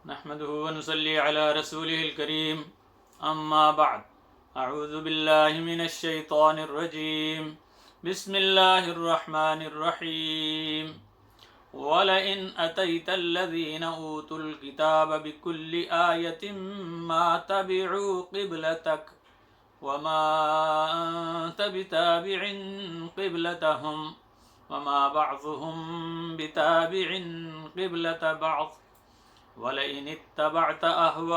نحمده ونصلي على رسوله الكريم اما بعد اعوذ بالله من الشيطان الرجيم بسم الله الرحمن الرحيم ولئن أتيت الذين أوتوا الكتاب بكل آية ما تبعوا قبلتك وما أنت بتابع قبلتهم وما بعضهم بتابع قبلة بعض وَلَئِنِ اتَّبَعْتَ أَهْوَاءَهُمْ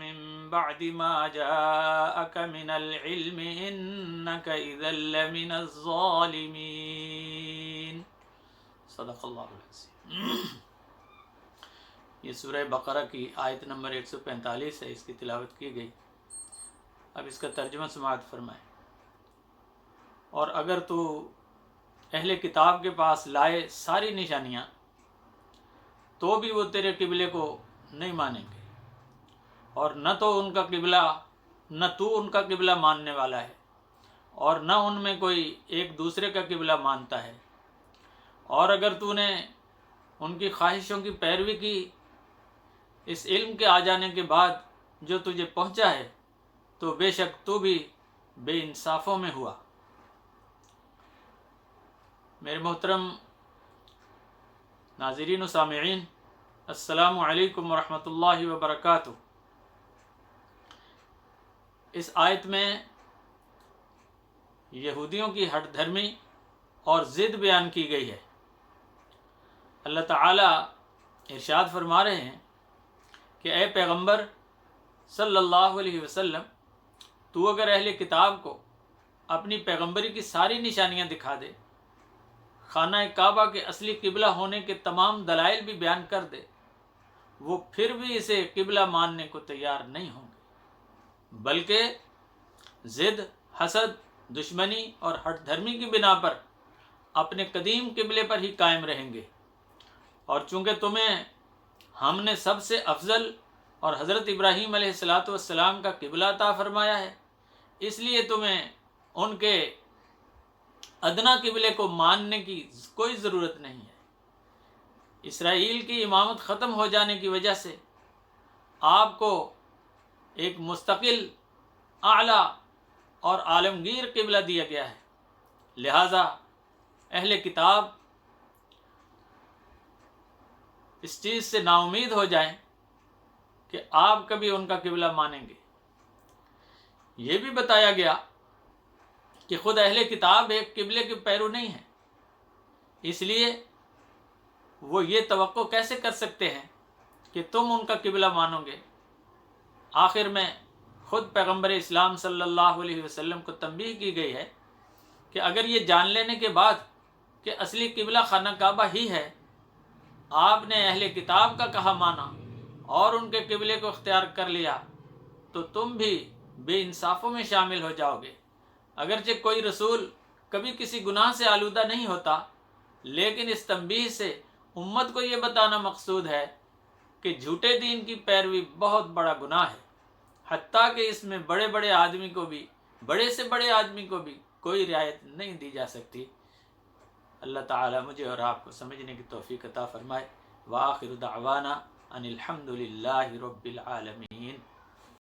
مِنْ بَعْدِ مَا جَاءَكَ مِنَ الْعِلْمِ إِنَّكَ إِذًا لَمِنَ الظَّالِمِينَ صدق اللہ العظیم۔ یہ سورہ بقرہ کی آیت نمبر 145 ہے، اس کی تلاوت کی گئی۔ اب اس کا ترجمہ سماعت فرمائیں۔ اور اگر تو اہل کتاب کے پاس لائے ساری نشانیاں تو بھی وہ تیرے قبلے کو نہیں مانیں گے، اور نہ تو ان کا قبلہ، نہ تو ان کا قبلہ ماننے والا ہے، اور نہ ان میں کوئی ایک دوسرے کا قبلہ مانتا ہے۔ اور اگر تو نے ان کی خواہشوں کی پیروی کی اس علم کے آ جانے کے بعد جو تجھے پہنچا ہے، تو بے شک تو بھی بے انصافوں میں ہوا۔ میرے محترم ناظرین و سامعین، السلام علیکم ورحمۃ اللہ وبرکاتہ۔ اس آیت میں یہودیوں کی ہٹ دھرمی اور ضد بیان کی گئی ہے۔ اللہ تعالی ارشاد فرما رہے ہیں کہ اے پیغمبر صلی اللہ علیہ وسلم، تو اگر اہل کتاب کو اپنی پیغمبری کی ساری نشانیاں دکھا دے، خانہ کعبہ کے اصلی قبلہ ہونے کے تمام دلائل بھی بیان کر دے، وہ پھر بھی اسے قبلہ ماننے کو تیار نہیں ہوں گے، بلکہ ضد، حسد، دشمنی اور ہٹ دھرمی کی بنا پر اپنے قدیم قبلے پر ہی قائم رہیں گے۔ اور چونکہ تمہیں ہم نے سب سے افضل اور حضرت ابراہیم علیہ السلام کا قبلہ عطا فرمایا ہے، اس لیے تمہیں ان کے ادنا قبلے کو ماننے کی کوئی ضرورت نہیں ہے۔ اسرائیل کی امامت ختم ہو جانے کی وجہ سے آپ کو ایک مستقل، اعلیٰ اور عالمگیر قبلہ دیا گیا ہے، لہٰذا اہل کتاب اس چیز سے نا امید ہو جائیں کہ آپ کبھی ان کا قبلہ مانیں گے۔ یہ بھی بتایا گیا کہ خود اہل کتاب ایک قبلے کے پیرو نہیں ہیں، اس لیے وہ یہ توقع کیسے کر سکتے ہیں کہ تم ان کا قبلہ مانو گے۔ آخر میں خود پیغمبر اسلام صلی اللہ علیہ وسلم کو تنبیہ کی گئی ہے کہ اگر یہ جان لینے کے بعد کہ اصلی قبلہ خانہ کعبہ ہی ہے، آپ نے اہل کتاب کا کہا مانا اور ان کے قبلے کو اختیار کر لیا، تو تم بھی بے انصافوں میں شامل ہو جاؤ گے۔ اگرچہ کوئی رسول کبھی کسی گناہ سے آلودہ نہیں ہوتا، لیکن اس تنبیہ سے امت کو یہ بتانا مقصود ہے کہ جھوٹے دین کی پیروی بہت بڑا گناہ ہے، حتیٰ کہ اس میں بڑے سے بڑے آدمی کو بھی کوئی رعایت نہیں دی جا سکتی۔ اللہ تعالی مجھے اور آپ کو سمجھنے کی توفیق عطا فرمائے۔ وآخر دعوانا ان الحمد للہ رب العالمین۔